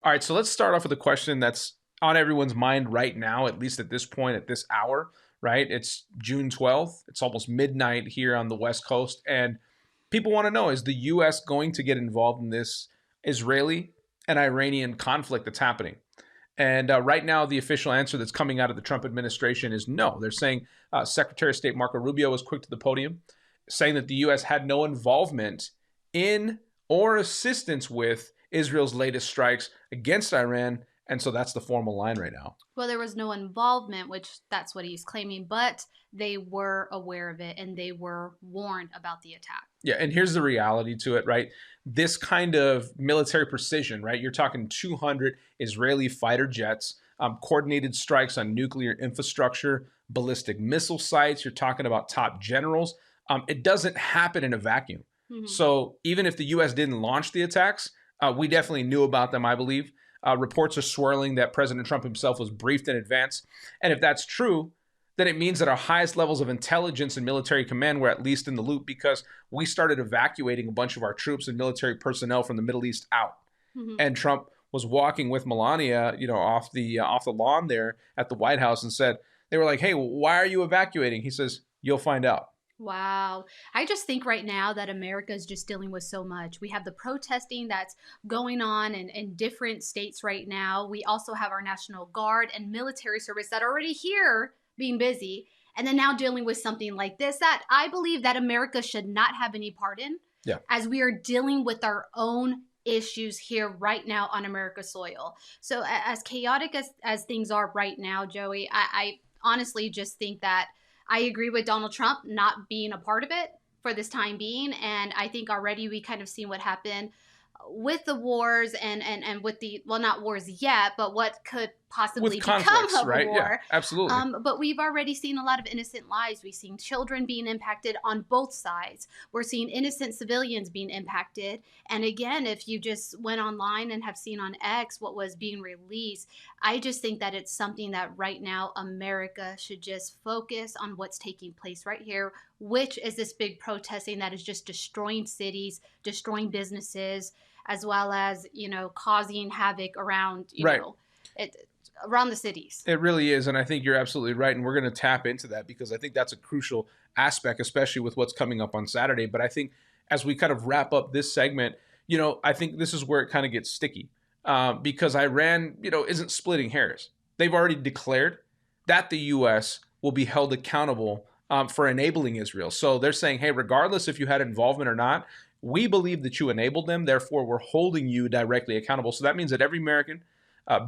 All right, so let's start off with a question that's on everyone's mind right now, at least at this point, at this hour, right? It's June 12th. It's almost midnight here on the West Coast. And people want to know, is the U.S. going to get involved in this Israeli and Iranian conflict that's happening? And right now, the official answer that's coming out of the Trump administration is no. They're saying Secretary of State Marco Rubio was quick to the podium, saying that the U.S. had no involvement in or assistance with Israel's latest strikes against Iran. And so that's the formal line right now. Well, there was no involvement, which that's what he's claiming, but they were aware of it and they were warned about the attack. Yeah, and here's the reality to it, right? This kind of military precision, right? You're talking 200 Israeli fighter jets, coordinated strikes on nuclear infrastructure, ballistic missile sites. You're talking about top generals. It doesn't happen in a vacuum. Mm-hmm. So even if the U.S. didn't launch the attacks, we definitely knew about them, I believe. Reports are swirling that President Trump himself was briefed in advance. And if that's true, then it means that our highest levels of intelligence and military command were at least in the loop because we started evacuating a bunch of our troops and military personnel from the Middle East out. Mm-hmm. And Trump was walking with Melania, off the lawn there at the White House and said, they were like, hey, why are you evacuating? He says, you'll find out. Wow. I just think right now that America is just dealing with so much. We have the protesting that's going on in different states right now. We also have our National Guard and military service that are already here being busy. And then now dealing with something like this that I believe that America should not have any part in. Yeah. As we are dealing with our own issues here right now on America's soil. So as chaotic as things are right now, Joey, I honestly just think that I agree with Donald Trump not being a part of it for this time being. And I think already we kind of seen what happened with the wars and with the, well, not wars yet, but what could possibly become a right? war. Yeah, absolutely. But we've already seen a lot of innocent lives. We've seen children being impacted on both sides. We're seeing innocent civilians being impacted. And again, if you just went online and have seen on X what was being released, I just think that it's something that right now America should just focus on what's taking place right here, which is this big protesting that is just destroying cities, destroying businesses, as well as, causing havoc around, around the cities. It really is. And I think you're absolutely right. And we're going to tap into that because I think that's a crucial aspect, especially with what's coming up on Saturday. But I think as we kind of wrap up this segment, I think this is where it kind of gets sticky because Iran, isn't splitting hairs. They've already declared that the U.S. will be held accountable for enabling Israel. So they're saying, hey, regardless if you had involvement or not, we believe that you enabled them. Therefore, we're holding you directly accountable. So that means that every American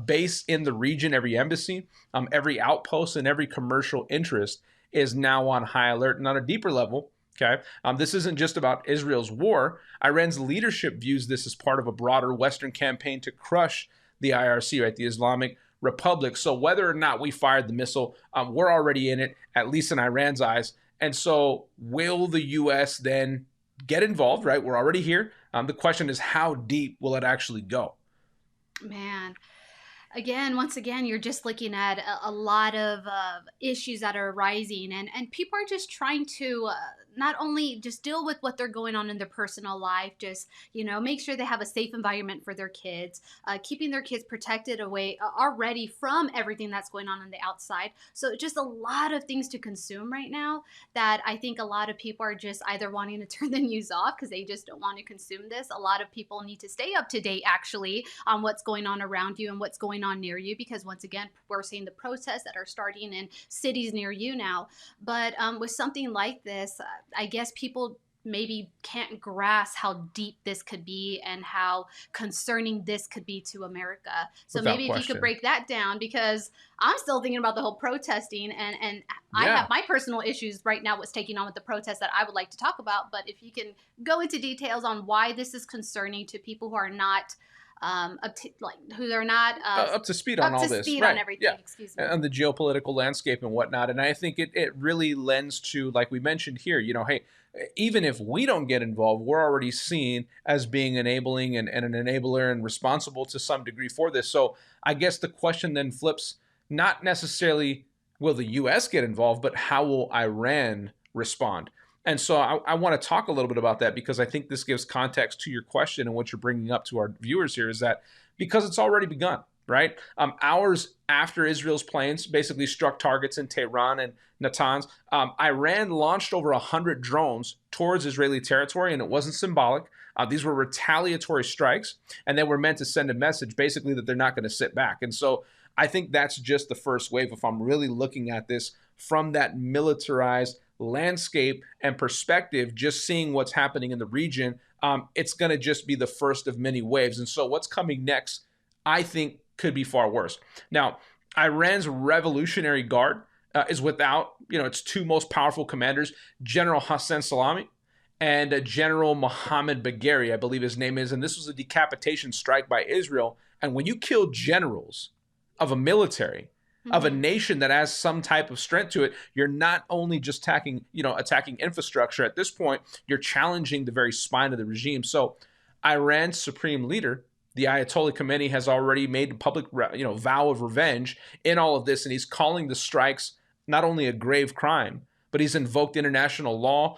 base in the region, every embassy, every outpost, and every commercial interest is now on high alert. And on a deeper level, okay, this isn't just about Israel's war. Iran's leadership views this as part of a broader Western campaign to crush the IRC, right, the Islamic Republic. So whether or not we fired the missile, we're already in it, at least in Iran's eyes. And so will the U.S. then get involved, right? We're already here. The question is, how deep will it actually go? Man, once again, you're just looking at a lot of issues that are arising, and people are just trying to not only just deal with what they're going on in their personal life, just make sure they have a safe environment for their kids, keeping their kids protected away already from everything that's going on the outside. So just a lot of things to consume right now that I think a lot of people are just either wanting to turn the news off because they just don't want to consume this. A lot of people need to stay up to date actually on what's going on around you and what's going on near you, because once again, we're seeing the protests that are starting in cities near you now. But with something like this, I guess people maybe can't grasp how deep this could be and how concerning this could be to America. So Without maybe question. if you could break that down, because I'm still thinking about the whole protesting and I have my personal issues right now what's taking on with the protests that I would like to talk about. But if you can go into details on why this is concerning to people who are not who are not up to speed on all this, right. On everything. Yeah. Excuse me. On the geopolitical landscape and whatnot. And I think it really lends to, like we mentioned here, hey, even if we don't get involved, we're already seen as being enabling and an enabler and responsible to some degree for this. So I guess the question then flips, not necessarily will the U.S. get involved, but how will Iran respond? And so I want to talk a little bit about that because I think this gives context to your question, and what you're bringing up to our viewers here is that Because it's already begun, right? Hours after Israel's planes basically struck targets in Tehran and Natanz, Iran launched over 100 drones towards Israeli territory, and it wasn't symbolic. These were retaliatory strikes, and they were meant to send a message basically that they're not going to sit back. And so I think that's just the first wave if I'm really looking at this from that militarized landscape and perspective, just seeing what's happening in the region. It's going to just be the first of many waves. And so what's coming next, I think, could be far worse. Now, Iran's Revolutionary Guard is without, its two most powerful commanders, General Hassan Salami and General Mohammed Bagheri, I believe his name is. And this was a decapitation strike by Israel. And when you kill generals of a military, of a nation that has some type of strength to it, you're not only just attacking infrastructure. At this point, you're challenging the very spine of the regime. So Iran's supreme leader, the Ayatollah Khamenei, has already made a public vow of revenge in all of this, and he's calling the strikes not only a grave crime, but he's invoked international law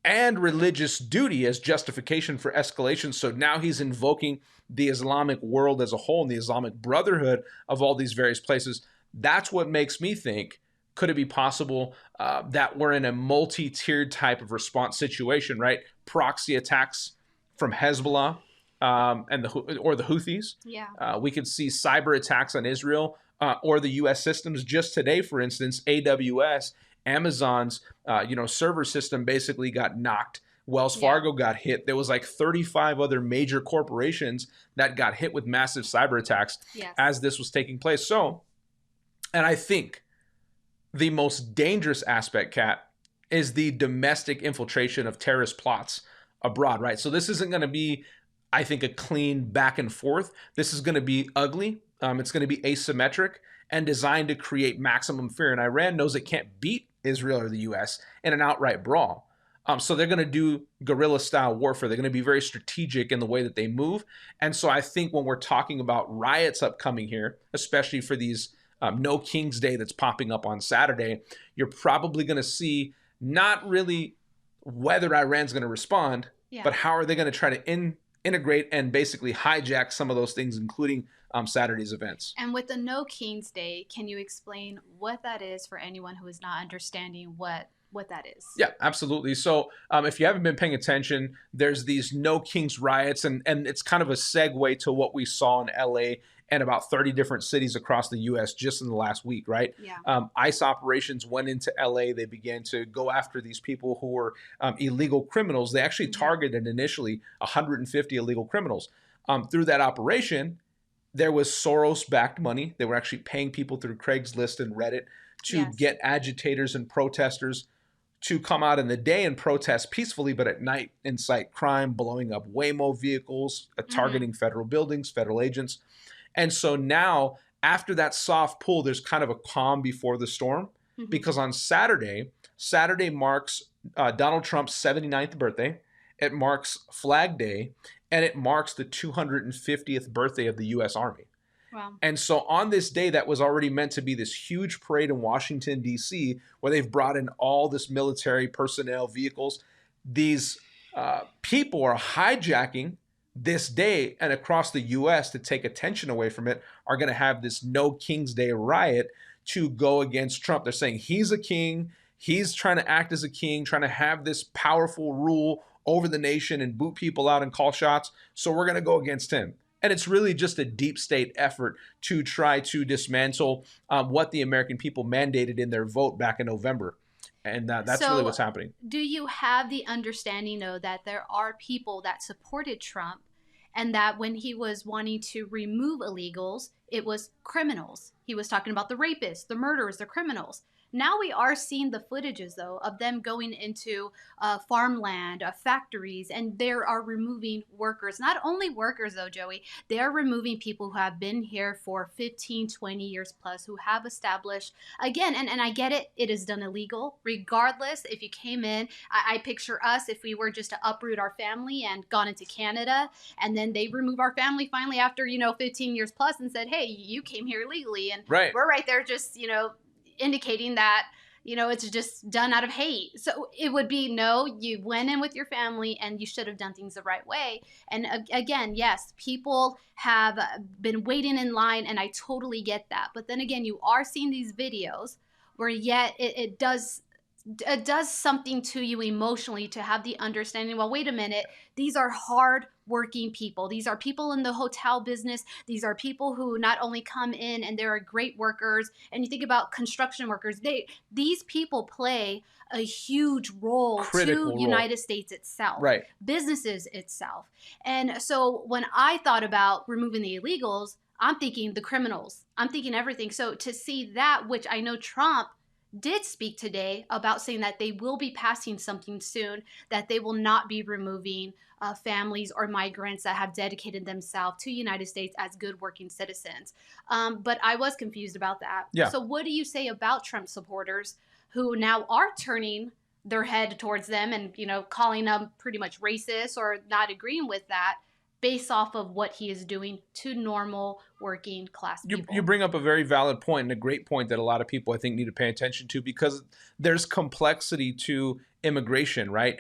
and religious duty as justification for escalation. So now he's invoking the Islamic world as a whole and the Islamic Brotherhood of all these various places. That's what makes me think, could it be possible that we're in a multi-tiered type of response situation, right? Proxy attacks from Hezbollah and the Houthis. Yeah. We could see cyber attacks on Israel or the U.S. systems. Just today, for instance, AWS, Amazon's server system basically got knocked. Wells Fargo got hit. There was like 35 other major corporations that got hit with massive cyber attacks as this was taking place. So, and I think the most dangerous aspect, Kat, is the domestic infiltration of terrorist plots abroad, right? So this isn't going to be, I think, a clean back and forth. This is going to be ugly. It's going to be asymmetric and designed to create maximum fear. And Iran knows it can't beat Israel or the U.S. in an outright brawl. So they're going to do guerrilla-style warfare. They're going to be very strategic in the way that they move. And so I think when we're talking about riots upcoming here, especially for these No King's Day that's popping up on Saturday, you're probably going to see not really whether Iran's going to respond, but how are they going to try to integrate and basically hijack some of those things, including Saturday's events. And with the No King's Day, can you explain what that is for anyone who is not understanding what that is? Yeah, absolutely. So if you haven't been paying attention, there's these No Kings riots, and it's kind of a segue to what we saw in LA and about 30 different cities across the U.S. just in the last week, right? Yeah. ICE operations went into LA. They began to go after these people who were illegal criminals. They actually targeted initially 150 illegal criminals. Through that operation, there was Soros-backed money. They were actually paying people through Craigslist and Reddit to get agitators and protesters to come out in the day and protest peacefully, but at night incite crime, blowing up Waymo vehicles, targeting federal buildings, federal agents. And so now, after that soft pull, there's kind of a calm before the storm, because on Saturday marks Donald Trump's 79th birthday. It marks Flag Day, and it marks the 250th birthday of the U.S. Army. Wow. And so on this day that was already meant to be this huge parade in Washington, D.C., where they've brought in all this military personnel, vehicles, these people are hijacking this day, and across the U.S., to take attention away from it, are going to have this No King's Day riot to go against Trump. They're saying he's a king. He's trying to act as a king, trying to have this powerful rule over the nation and boot people out and call shots. So we're going to go against him. And it's really just a deep state effort to try to dismantle what the American people mandated in their vote back in November. And that's really what's happening. Do you have the understanding, though, that there are people that supported Trump, and that when he was wanting to remove illegals, it was criminals? He was talking about the rapists, the murderers, the criminals. Now we are seeing the footages, though, of them going into farmland, factories, and they are removing workers. Not only workers, though, Joey, they are removing people who have been here for 15, 20 years plus, who have established, again, and I get it, it is done illegal. Regardless, if you came in, I picture us if we were just to uproot our family and gone into Canada, and then they remove our family finally after, 15 years plus and said, hey, you came here illegally. And we're right there just, indicating that, it's just done out of hate. So it would be, no, you went in with your family and you should have done things the right way. And again, yes, people have been waiting in line, and I totally get that. But then again, you are seeing these videos where yet it does something to you emotionally to have the understanding, well, wait a minute, these are hard working people. These are people in the hotel business. These are people who not only come in and they're great workers, and you think about construction workers, these people play a huge role Critical to role. United States itself, Right. businesses itself. And so when I thought about removing the illegals, I'm thinking the criminals, I'm thinking everything. So to see that, which I know Trump did speak today about, saying that they will be passing something soon, that they will not be removing families or migrants that have dedicated themselves to United States as good working citizens. But I was confused about that. Yeah. So what do you say about Trump supporters who now are turning their head towards them and, calling them pretty much racist or not agreeing with that, based off of what he is doing to normal working class people? You bring up a very valid point, and a great point that a lot of people, I think, need to pay attention to, because there's complexity to immigration, right?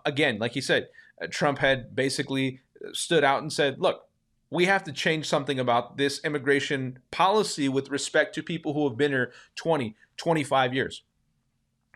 Again, like you said, Trump had basically stood out and said, look, we have to change something about this immigration policy with respect to people who have been here 20, 25 years.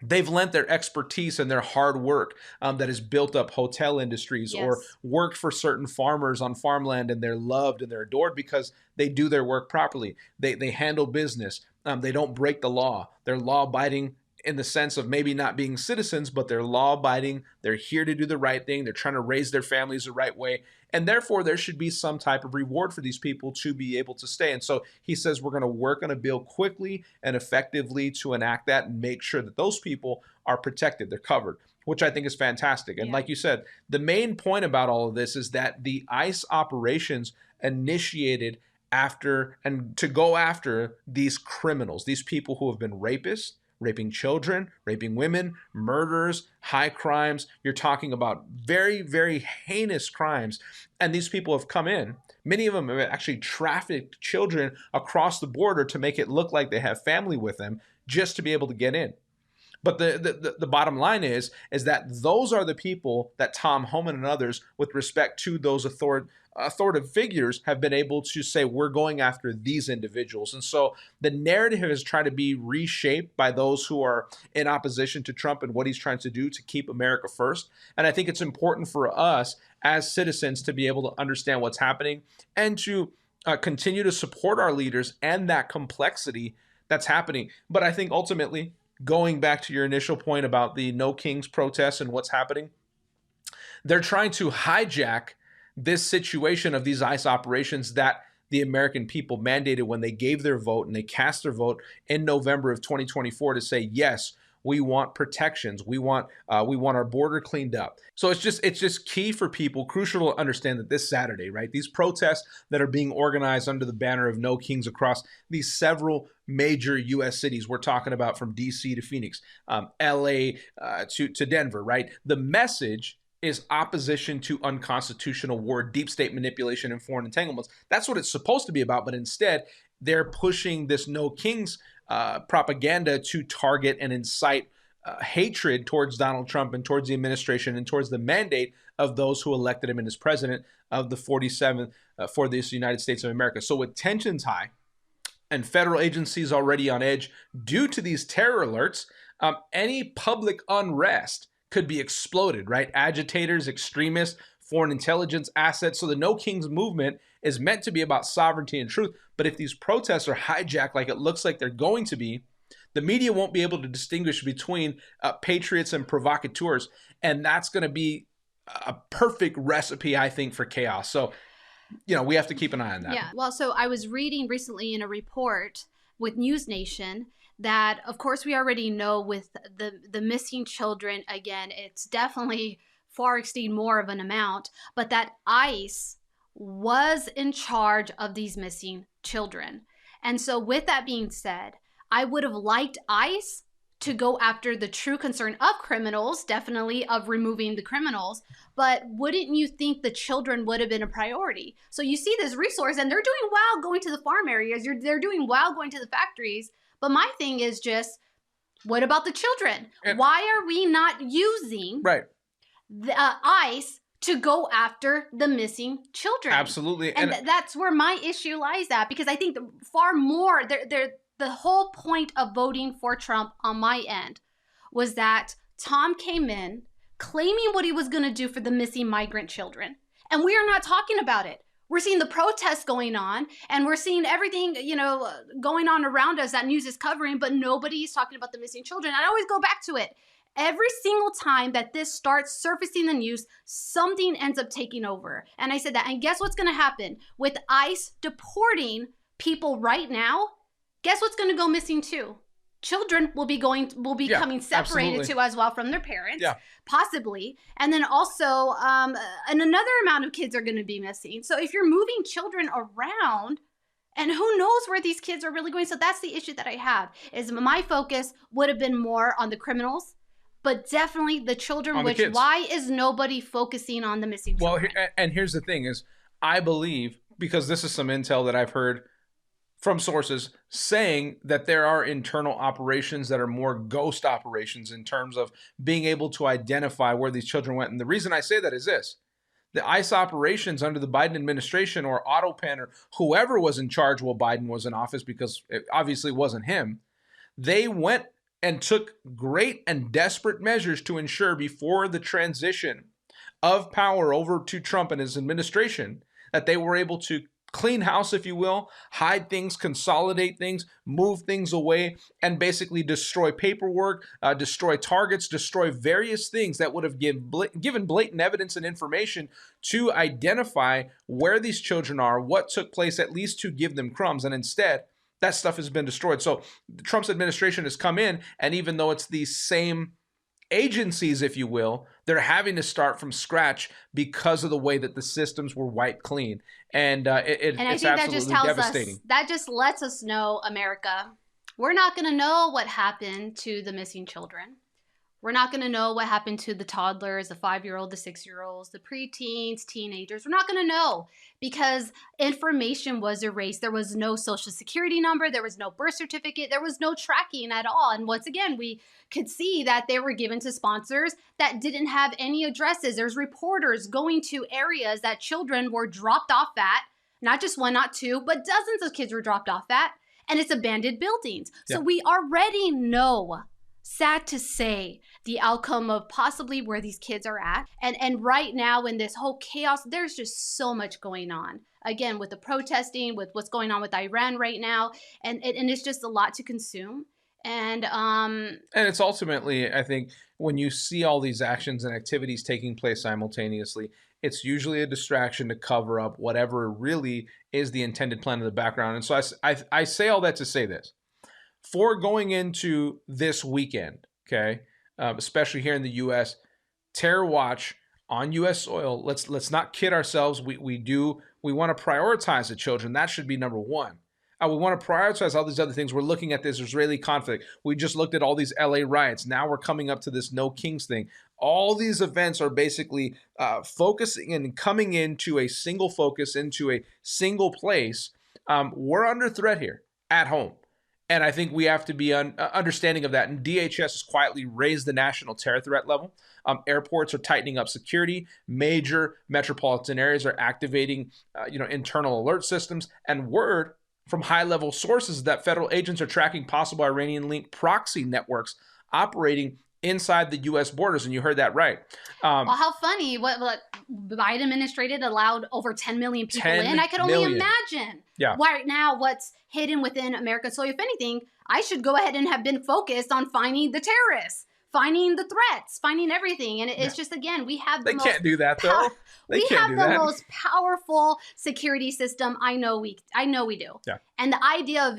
They've lent their expertise and their hard work that has built up hotel industries, Yes. or worked for certain farmers on farmland, and they're loved and they're adored because they do their work properly. They handle business. They don't break the law. They're law abiding in the sense of maybe not being citizens, but they're law abiding. They're here to do the right thing. They're trying to raise their families the right way. And therefore, there should be some type of reward for these people to be able to stay. And so he says we're going to work on a bill quickly and effectively to enact that and make sure that those people are protected, they're covered, which I think is fantastic. And Yeah. like you said, the main point about all of this is that the ICE operations initiated after and to go after these criminals, these people who have been rapists, raping children, raping women, murders, high crimes. You're talking about very, very heinous crimes. And these people have come in. Many of them have actually trafficked children across the border to make it look like they have family with them just to be able to get in. But the bottom line is that those are the people that Tom Homan and others, with respect to those authoritative figures, have been able to say, we're going after these individuals. And so the narrative has tried to be reshaped by those who are in opposition to Trump and what he's trying to do to keep America first. And I think it's important for us as citizens to be able to understand what's happening and to continue to support our leaders and that complexity that's happening. But I think ultimately, going back to your initial point about the No Kings protests and what's happening, they're trying to hijack this situation of these ICE operations that the American people mandated when they gave their vote and they cast their vote in November of 2024 to say, yes, we want protections. We want our border cleaned up. So it's just key for people, crucial to understand that this Saturday, right, these protests that are being organized under the banner of No Kings across these several major U.S. cities, we're talking about from D.C. to Phoenix, L.A. to Denver, right? The message is opposition to unconstitutional war, deep state manipulation, and foreign entanglements. That's what it's supposed to be about, but instead they're pushing this No Kings propaganda to target and incite hatred towards Donald Trump and towards the administration and towards the mandate of those who elected him in as president of the 47th for this United States of America. So with tensions high and federal agencies already on edge due to these terror alerts, any public unrest could be exploded, right? Agitators, extremists, foreign intelligence assets. So the No Kings movement is meant to be about sovereignty and truth. But if these protests are hijacked like it looks like they're going to be, the media won't be able to distinguish between patriots and provocateurs. And that's going to be a perfect recipe, I think, for chaos. So, we have to keep an eye on that. Yeah. Well, so I was reading recently in a report with News Nation that, of course, we already know with the missing children, again, it's definitely far exceed more of an amount, but that ICE was in charge of these missing children. And so with that being said, I would have liked ICE to go after the true concern of criminals, definitely of removing the criminals, but wouldn't you think the children would have been a priority? So you see this resource and they're doing well going to the farm areas, they're doing well going to the factories, but my thing is just, What about the children? And, Why are we not using right. the ICE to go after the missing children? Absolutely. And that's where my issue lies at, because I think far more, the whole point of voting for Trump on my end was that Tom came in claiming what he was going to do for the missing migrant children. And we are not talking about it. We're seeing the protests going on, and we're seeing everything, going on around us that news is covering, but nobody's talking about the missing children. I always go back to it. Every single time that this starts surfacing the news, something ends up taking over. And I said that. And guess what's going to happen? With ICE deporting people right now, guess what's going to go missing too? Children will be coming separated too as well from their parents, possibly. And then also, and another amount of kids are going to be missing. So if you're moving children around, and who knows where these kids are really going. So that's the issue that I have, is my focus would have been more on the criminals, but definitely the children, why is nobody focusing on the missing children? Well, and here's the thing is, I believe, because this is some intel that I've heard from sources saying that there are internal operations that are more ghost operations in terms of being able to identify where these children went. And the reason I say that is this: the ICE operations under the Biden administration, or Autopen, or whoever was in charge while Biden was in office, because it obviously wasn't him, they went and took great and desperate measures to ensure before the transition of power over to Trump and his administration that they were able to clean house, if you will, hide things, consolidate things, move things away, and basically destroy paperwork, destroy targets, destroy various things that would have given blatant evidence and information to identify where these children are, what took place, at least to give them crumbs. And instead, that stuff has been destroyed. So Trump's administration has come in, and even though it's these same agencies, if you will, they're having to start from scratch because of the way that the systems were wiped clean. And it's absolutely devastating. That just lets us know, America, we're not going to know what happened to the missing children. We're not going to know what happened to the toddlers, the 5-year-old, the 6-year-olds, the preteens, teenagers. We're not going to know because information was erased. There was no social security number. There was no birth certificate. There was no tracking at all. And once again, we could see that they were given to sponsors that didn't have any addresses. There's reporters going to areas that children were dropped off at, not just one, not two, but dozens of kids were dropped off at, and it's abandoned buildings. So we already know, sad to say, the outcome of possibly where these kids are at. And right now in this whole chaos, there's just so much going on. Again, with the protesting, with what's going on with Iran right now. And it's just a lot to consume. And it's ultimately, I think, when you see all these actions and activities taking place simultaneously, it's usually a distraction to cover up whatever really is the intended plan in the background. And so I say all that to say this. For going into this weekend, okay, especially here in the U.S., terror watch on U.S. soil. Let's not kid ourselves. We want to prioritize the children. That should be number one. We want to prioritize all these other things. We're looking at this Israeli conflict. We just looked at all these LA riots. Now we're coming up to this No Kings thing. All these events are basically focusing and coming into a single focus, into a single place. We're under threat here at home. And I think we have to be understanding of that. And DHS has quietly raised the national terror threat level. Airports are tightening up security. Major metropolitan areas are activating, internal alert systems. And word from high-level sources that federal agents are tracking possible Iranian-linked proxy networks operating inside the U.S. borders. And you heard that right. Well, how funny. What Biden administration allowed over 10 million people in. I could only imagine right now what's hidden within America. So if anything, I should go ahead and have been focused on finding the terrorists, finding the threats, finding everything. And it's just, again, we have the can't do that, though. We have the most powerful security system. I know we do. Yeah. And the idea of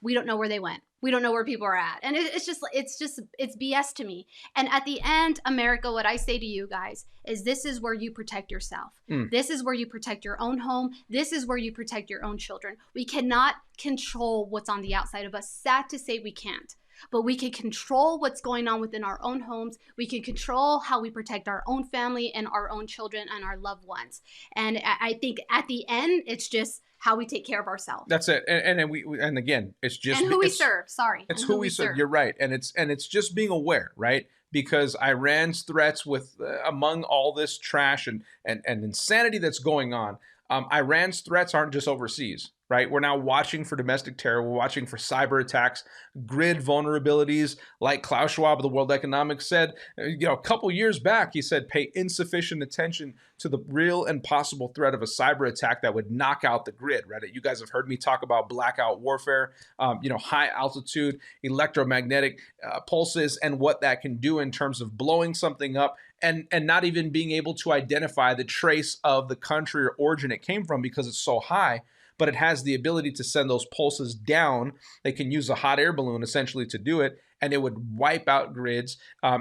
we don't know where they went. We don't know where people are at. And it's BS to me. And at the end, America, what I say to you guys is this is where you protect yourself. This is where you protect your own home. This is where you protect your own children. We cannot control what's on the outside of us. Sad to say we can't. but we can control what's going on within our own homes. We can control how we protect our own family and our own children and our loved ones. And I think at the end, it's just how we take care of ourselves. That's it. And again, it's just, and who we serve. Sorry. It's and who we serve. You're right. And it's just being aware, right? Because Iran's threats with among all this trash and insanity that's going on, Iran's threats aren't just overseas, right? We're now watching for domestic terror. We're watching for cyber attacks, grid vulnerabilities, like Klaus Schwab of the World Economic said, a couple years back, he said, pay insufficient attention to the real and possible threat of a cyber attack that would knock out the grid, right? You guys have heard me talk about blackout warfare, high altitude electromagnetic pulses and what that can do in terms of blowing something up and not even being able to identify the trace of the country or origin it came from because it's so high, but it has the ability to send those pulses down. They can use a hot air balloon essentially to do it, and it would wipe out grids.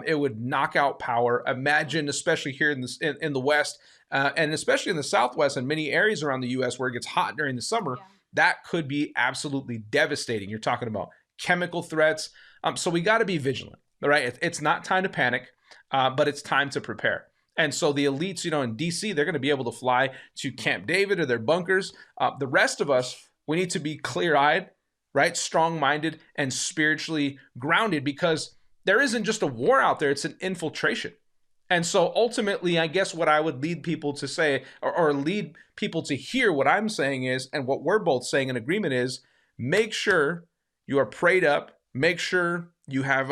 It would knock out power. Imagine, especially here in the West, and especially in the Southwest and many areas around the U.S. where it gets hot during the summer, that could be absolutely devastating. You're talking about chemical threats. So we got to be vigilant, right? It's not time to panic, but it's time to prepare. And so the elites, in D.C., they're going to be able to fly to Camp David or their bunkers. The rest of us, we need to be clear-eyed, right? Strong-minded and spiritually grounded, because there isn't just a war out there. It's an infiltration. And so ultimately, I guess what I would lead people to say or lead people to hear what I'm saying is, and what we're both saying in agreement is, make sure you are prayed up. Make sure you have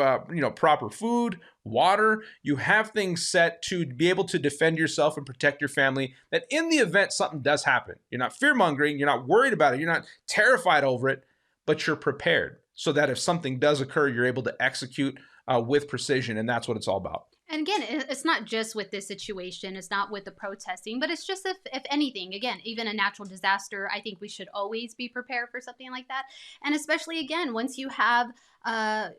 proper food, water. You have things set to be able to defend yourself and protect your family, that in the event something does happen, you're not fear-mongering, you're not worried about it, you're not terrified over it, but you're prepared so that if something does occur, you're able to execute with precision. And that's what it's all about. And again, it's not just with this situation. It's not with the protesting, but it's just if anything, again, even a natural disaster, I think we should always be prepared for something like that. And especially, again, once you have a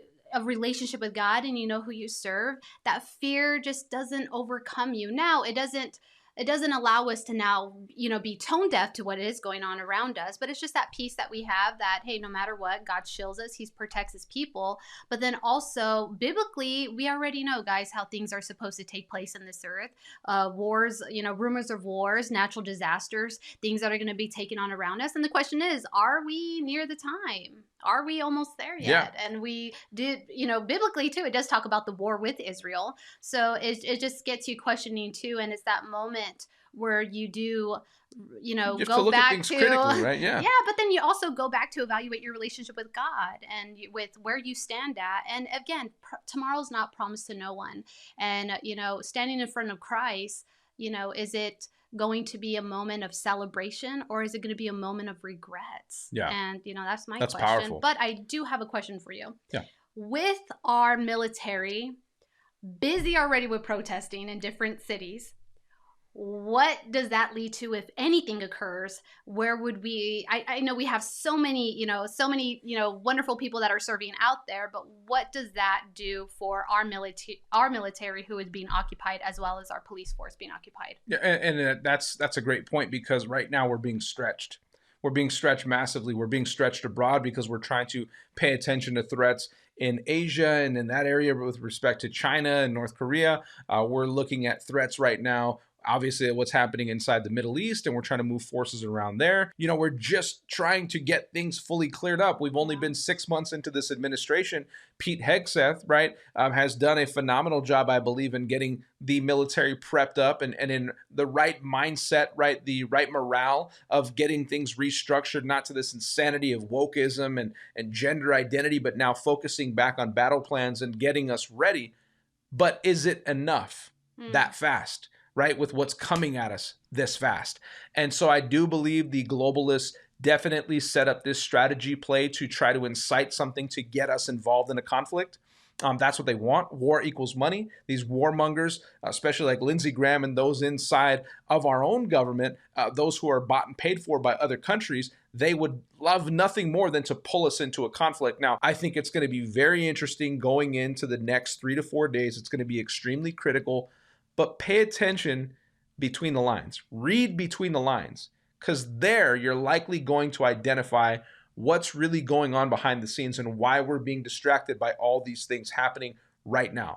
relationship with God and you know who you serve, that fear just doesn't overcome you. Now, it doesn't allow us to now, be tone deaf to what is going on around us. But it's just that peace that we have that, hey, no matter what, God shields us. He protects his people. But then also biblically, we already know, guys, how things are supposed to take place in this earth. Wars, rumors of wars, natural disasters, things that are going to be taken on around us. And the question is, are we near the time? Are we almost there yet? Yeah. And we did, biblically too, it does talk about the war with Israel. So it just gets you questioning too. And it's that moment where you do, you have go to look back at things critically, right? Yeah. Yeah. But then you also go back to evaluate your relationship with God and with where you stand at. And again, tomorrow's not promised to no one. And, standing in front of Christ, is it going to be a moment of celebration, or is it going to be a moment of regrets? Yeah. And, that's my question. Powerful. But I do have a question for you. Yeah. With our military busy already with protesting in different cities, what does that lead to if anything occurs? Where would we, I know we have so many wonderful people that are serving out there, but what does that do for our military who is being occupied, as well as our police force being occupied? Yeah, and that's a great point, because right now we're being stretched. We're being stretched massively. We're being stretched abroad because we're trying to pay attention to threats in Asia and in that area with respect to China and North Korea. We're looking at threats right now, obviously, what's happening inside the Middle East, and we're trying to move forces around there. We're just trying to get things fully cleared up. We've only been 6 months into this administration. Pete Hegseth, right, has done a phenomenal job, I believe, in getting the military prepped up and in the right mindset, right, the right morale of getting things restructured, not to this insanity of wokeism and gender identity, but now focusing back on battle plans and getting us ready. But is it enough that fast? Right, with what's coming at us this fast. And so I do believe the globalists definitely set up this strategy play to try to incite something to get us involved in a conflict. That's what they want. War equals money. These warmongers, especially like Lindsey Graham and those inside of our own government, those who are bought and paid for by other countries, they would love nothing more than to pull us into a conflict. Now, I think it's going to be very interesting going into the next 3 to 4 days. It's going to be extremely critical. But pay attention between the lines. Read between the lines, because there you're likely going to identify what's really going on behind the scenes and why we're being distracted by all these things happening right now.